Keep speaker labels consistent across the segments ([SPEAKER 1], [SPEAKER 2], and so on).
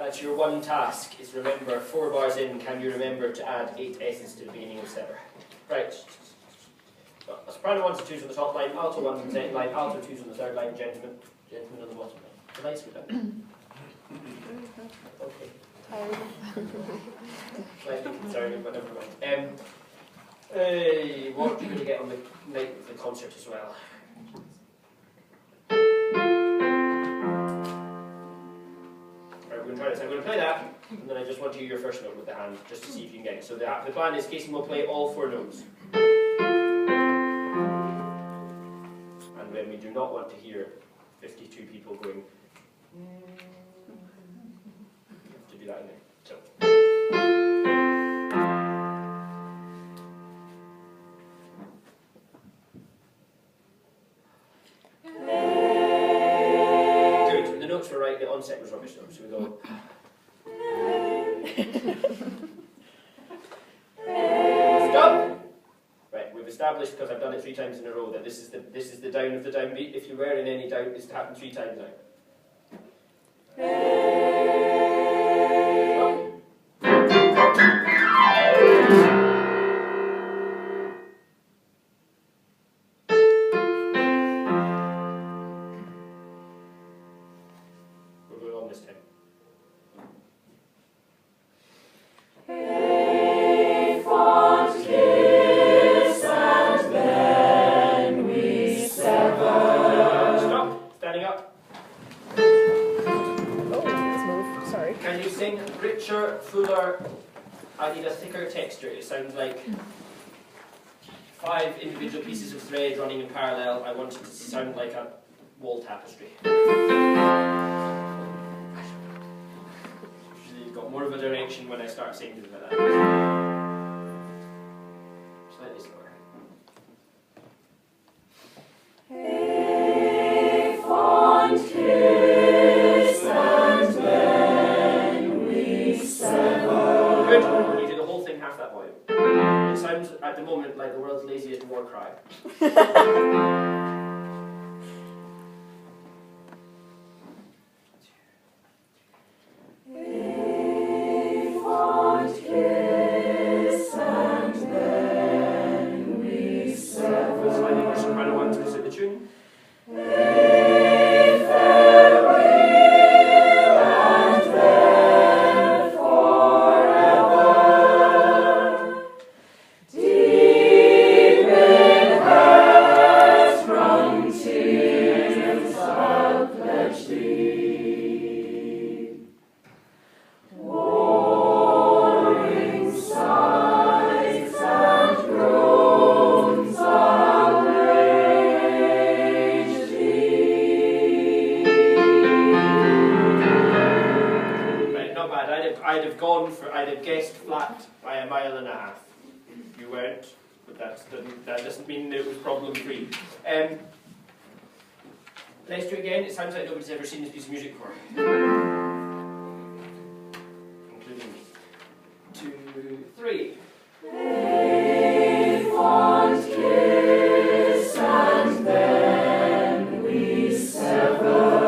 [SPEAKER 1] That's your one task, is remember, 4 bars in, can you remember to add 8 S's to the beginning of Sever? Right. Soprano 1s and 2s on the top line, alto 1s on the second line, alto 2s on the third line, gentlemen on the bottom line. The lights go down. Okay. Slightly concerning, but never mind. What are you going to get on the night of the concert as well? Right, we're going to try this. I'm going to play that, and then I just want to hear your first note with the hand, just to see if you can get it. So the plan is Casey will play all 4 notes. And then we do not want to hear 52 people going, you have to do that in there. So. Good, the notes were right, the onset was rubbish though, so we go. Stop! Right, we've established, because I've done it 3 times in a row, that this is the down of the downbeat. If you were in any doubt, it's happened 3 times now. We're going on this time. Can you sing richer, fuller? I need a thicker texture. It sounds like 5 individual pieces of thread running in parallel. I want it to sound like a wall tapestry. Usually you've got more of a direction when I start singing things like that. Slightly slower. It sounds at the moment like the world's laziest war cry. Slightly more soprano 1 to fit the tune. I'd have guessed flat by 1.5 miles. You weren't, but that doesn't mean it was problem free. Let's do it again. It sounds like nobody's ever seen this piece of music before, including me. 2, 3.
[SPEAKER 2] Kiss and then we sever.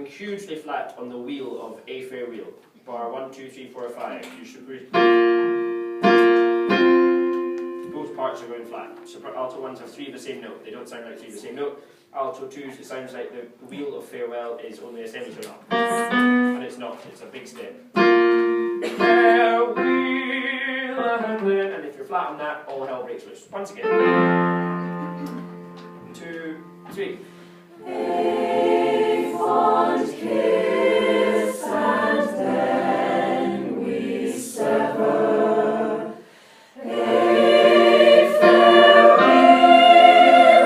[SPEAKER 1] Hugely flat on the wheel of A fair wheel. Bar 1, 2, 3, 4, 5. You should read. Both parts are going flat. So alto 1s have 3 of the same note. They don't sound like 3 of the same note. Alto 2s, it sounds like the wheel of farewell is only a semitone up. And it's not, it's a big step. Farewell, and if you're flat on that, all hell breaks loose. Once again. 2, 3. Fond kiss and then we sever. A farewell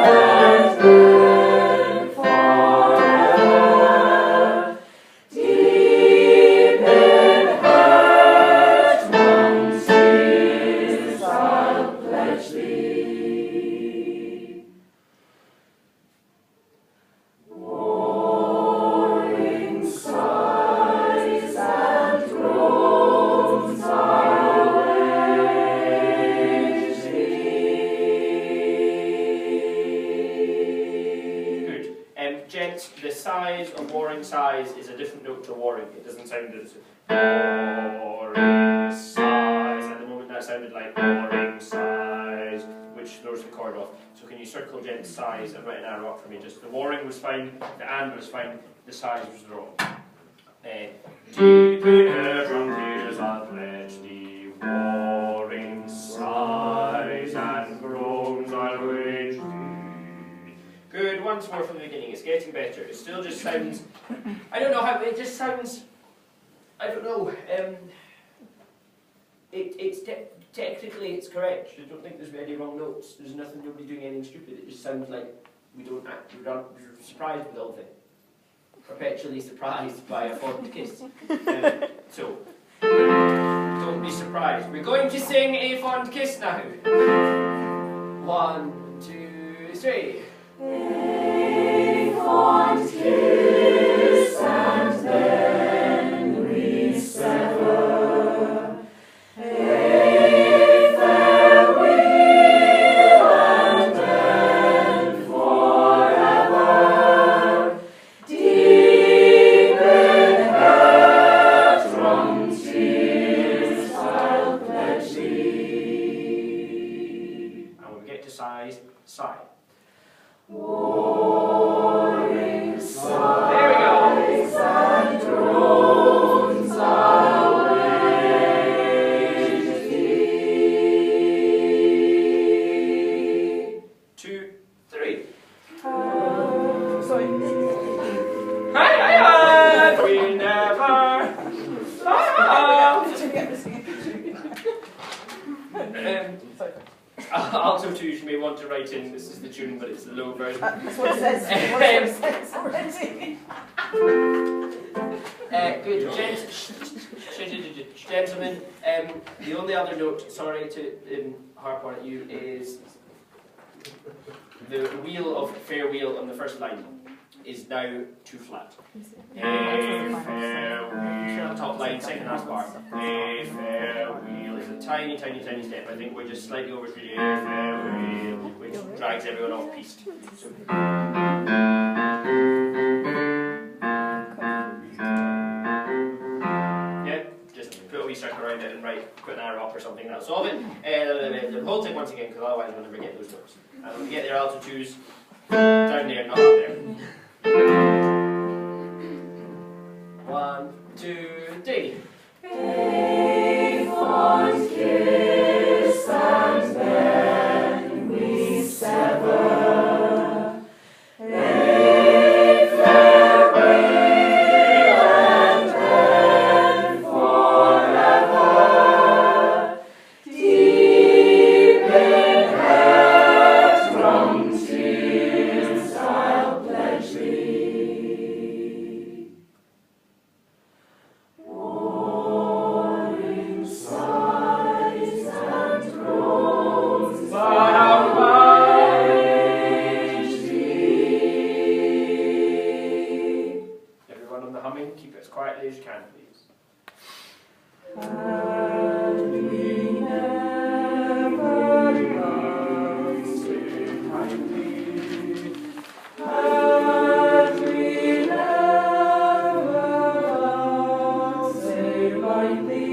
[SPEAKER 1] and then forever. Deep in heart one tears I'll pledge thee. Warring gents, the sighs of warring sighs is a different note to warring. It doesn't sound as warring sighs. At the moment that sounded like warring sighs, which throws the chord off. So can you circle gents sighs and write an arrow up for me? Just the warring was fine, the and was fine, the sighs was wrong. Deep in her drunk ears I'll pledge thee, warring sighs and groans I'll wage thee. Good, once more from the beginning. It's getting better. It still just sounds, I don't know how, it just sounds, I don't know, technically it's correct. I don't think there's any wrong notes. There's nothing, nobody doing anything stupid. It just sounds like we're surprised with all things. Perpetually surprised by a fond kiss. So, don't be surprised. We're going to sing a fond kiss now. 1, 2, 3.
[SPEAKER 2] A fond kiss and then we sever. A farewell and then forever. Deep in heart-wrung tears I'll pledge thee.
[SPEAKER 1] And when we get to sighs, sigh.
[SPEAKER 2] Warring
[SPEAKER 1] sighs
[SPEAKER 2] and groans I'll wage thee.
[SPEAKER 1] 2, 3.
[SPEAKER 2] Sorry.
[SPEAKER 1] Hi, we never. Alto 2s you may want to write in, this is the tune but it's the low version.
[SPEAKER 2] That's what it says. That's what it says already.
[SPEAKER 1] Good, gentlemen, the only other note, sorry to harp on at you, is the wheel of fair wheel on the first line is now too flat. A fair wheel, top line, second last bar. A fair wheel is a tiny, tiny, tiny step. I think we're just slightly overshooting a fair wheel, which drags everyone off piste. So, yeah, just put a wee circle around it and put an arrow up or something, that'll solve it. The whole thing once again, because otherwise we'll never get those notes. And when we get their alto 2s, down there, not up there. 1, 2, 3.
[SPEAKER 2] A fond kiss and then we sever. A farewell and then forever. Deep in heart-wrung tears I'll pledge thee. Warring sighs and groans I'll wage thee.
[SPEAKER 1] Everyone on the humming, keep it as quietly as you can, please.
[SPEAKER 2] And we never loved so kindly. And we never loved so lightly.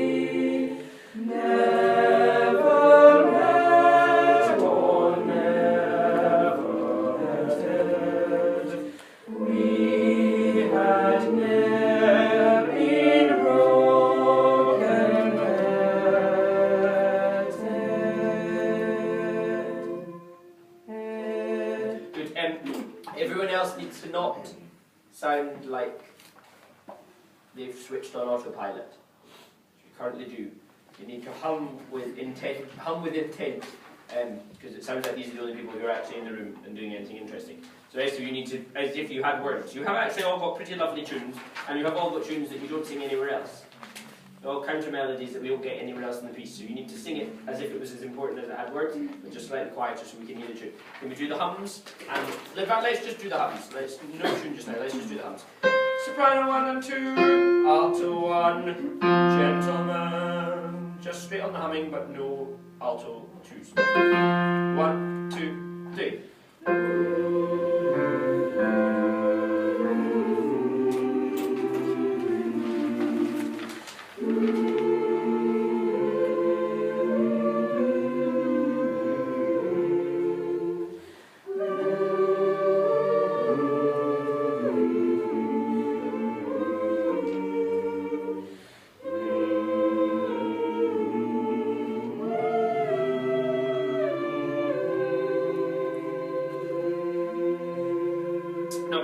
[SPEAKER 2] Never met or never parted. We had ne'er been broken hearted.
[SPEAKER 1] Good. Everyone else needs to not sound like they've switched on autopilot. You currently do. You need to hum with intent, because it sounds like these are the only people who are actually in the room and doing anything interesting. So Esther, you need to, as if you had words. You have actually all got pretty lovely tunes, and you have all got tunes that you don't sing anywhere else. They're all counter melodies that we don't get anywhere else in the piece. So you need to sing it as if it was as important as it had words, but just slightly quieter so we can hear the tune. Can we do the hums? And in fact, let's just do the hums. No tune just now. Let's just do the hums. Soprano 1 and 2, alto 1, gentlemen. Just straight on the humming, but no alto 2s. 1, 2, 3.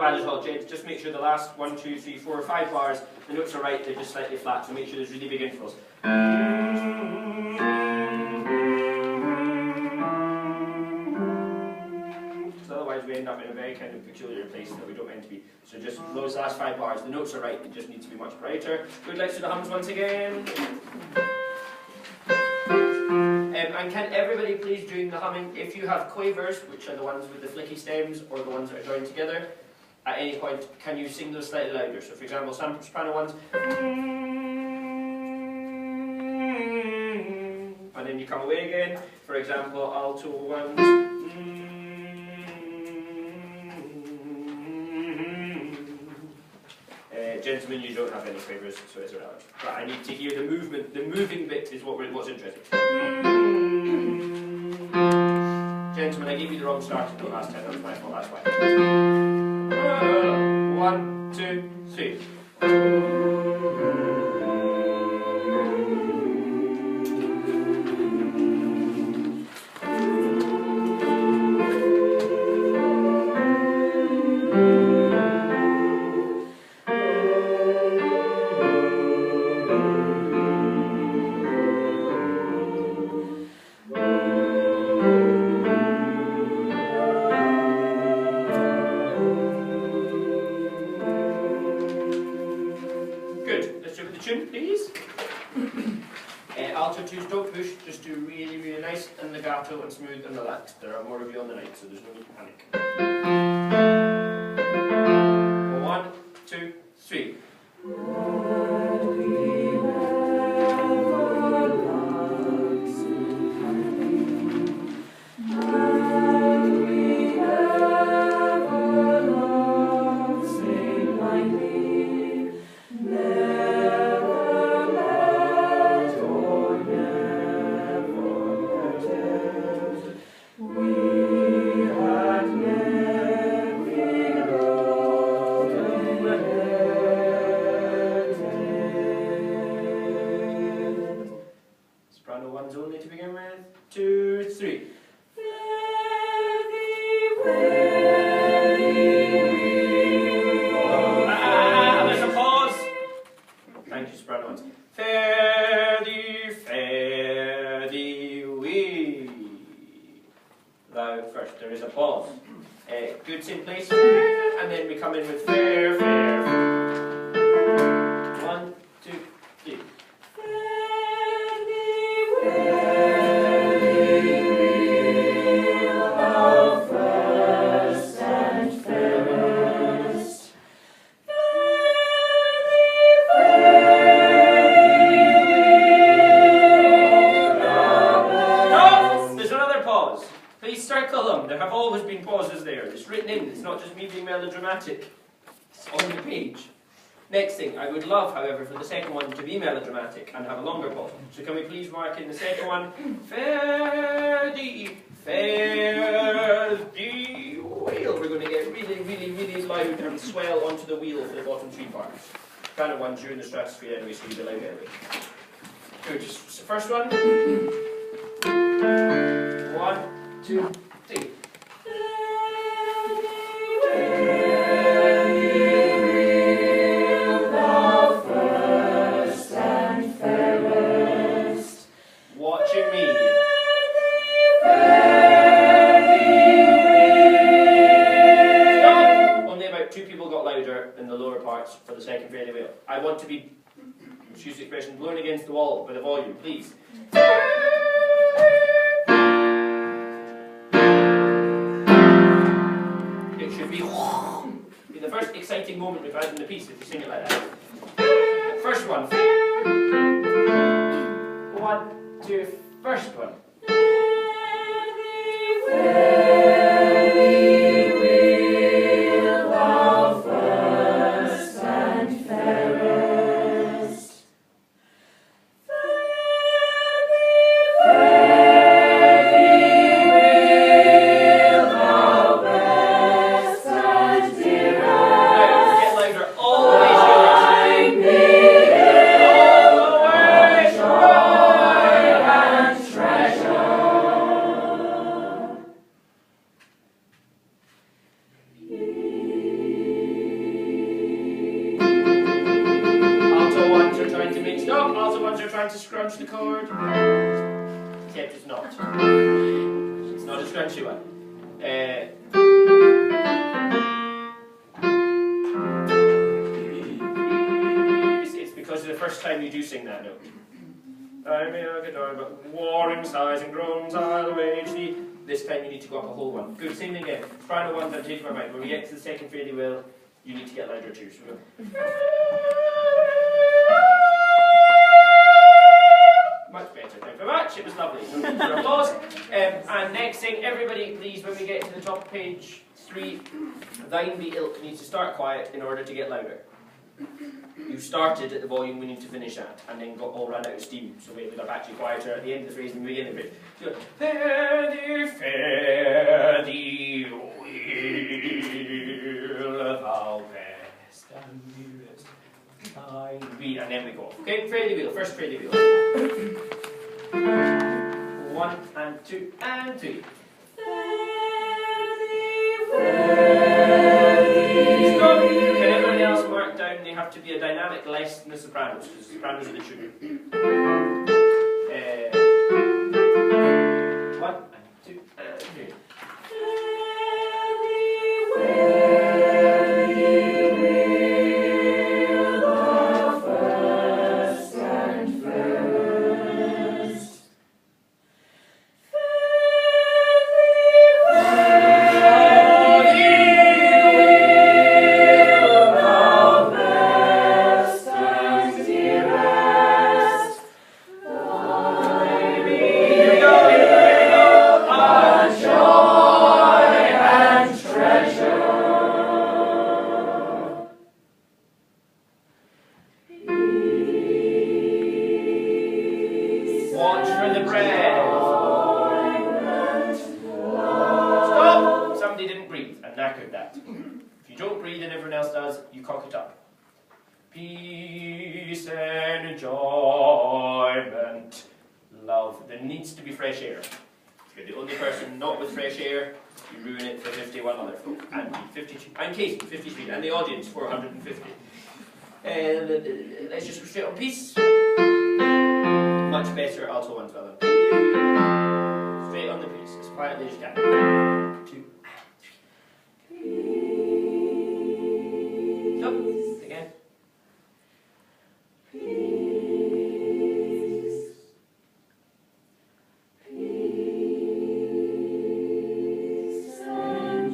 [SPEAKER 1] bad at all, Jade. Just make sure the last 1, 2, 3, 4, 5 bars, the notes are right, they're just slightly flat, so make sure there's really big intervals. Otherwise we end up in a very kind of peculiar place that we don't meant to be. So just those last 5 bars, the notes are right, they just need to be much brighter. Good, let's do the hums once again. And can everybody please, during the humming, if you have quavers, which are the ones with the flicky stems or the ones that are joined together, at any point, can you sing those slightly louder? So for example, some soprano ones, and then you come away again. For example, alto ones, gentlemen, you don't have any quavers, so it's irrelevant. But I need to hear the movement. The moving bit is what's interesting. Gentlemen, I gave you the wrong starting note last time. That was my fault. That's why. 1, 2, 3. Alto 2s don't push, just do really, really nice and legato and smooth and relaxed. There are more of you on the night, so there's no need to panic. 1, 2, 3. Only to begin with. 2, 3. There's a pause. Thank you, soprano ones. Fare thee, wee. Thou first. There is a pause. Goods in place, and then we come in with fair, fair. 1, 2, 3. There have always been pauses there. It's written in. It's not just me being melodramatic. It's on the page. Next thing, I would love, however, for the second one to be melodramatic and have a longer pause. So can we please mark in the second one, fare thee wheel. We're going to get really, really, really loud and swell onto the wheel for the bottom 3 parts. Kind of one during the stratosphere anyway, so you'll be loud anyway. Good. First one. 1, 2, 3. Watching me. Stop! Only about 2 people got louder in the lower parts for the second fare thee wheel. I want to be, excuse the expression, blown against the wall with a volume, please. It should be the first exciting moment we've had in the piece if you sing it like that. First one. 1, 2, first one. Thou first and fairest. It's not a scrunchy one. It's because of the first time you do sing that note. I may not get on, but warring sighs and groans I'll wage thee. This time you need to go up a whole one. Good, same thing again. Soprano ones, I'm changing my mind. When we get to the second fairly well, you need to get louder too. So we go. Much better, thank you very much. It was lovely. No need for applause. And next thing, everybody please, when we get to the top of page 3, Thine be ilk needs to start quiet in order to get louder. You started at the volume we need to finish at, and then got all run out of steam, so we ended up actually quieter at the end of the phrase than the beginning of it. So, fare thee well, thou best and dearest, thine be, and then we go. Okay, fare thee wheel, first fare thee wheel. 1 and 2 and 3. Stop! Can everyone else mark down they have to be a dynamic less than the sopranos, because the sopranos are the sugar. 1 and 2 and 3. Watch for the breath. Stop! Somebody didn't breathe and knackered that. If you don't breathe and everyone else does, you cock it up. Peace and enjoyment, love. There needs to be fresh air. If you're the only person not with fresh air, you ruin it for 51 other folk. And 52, and Casey, 53, and the audience, 450. Let's just go straight on peace. Much better alto ones, well done. Straight on the piece, as quietly as you can. 2 and 3. Stop. Again.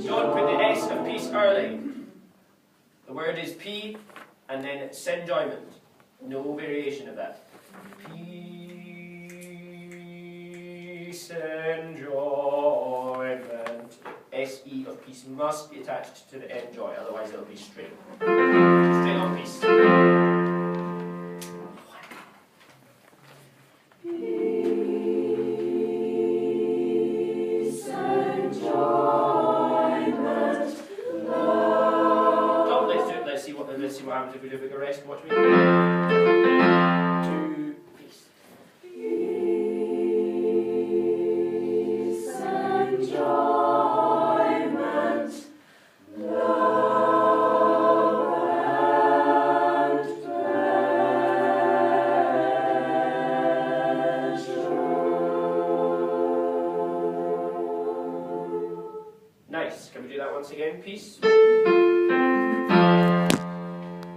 [SPEAKER 1] Don't put the S of peace early. The word is P and then enjoyment. No variation of that. Peace, enjoyment. S-E of peace must be attached to the enjoy, otherwise it'll be straight. Straight on peace. Peace, enjoyment, love. Stop, let's do it. Let's see what happens if we do a big rest. Watch me. 2, peace. Peace, enjoyment, love and pleasure. Nice. Can we do that once again? Peace.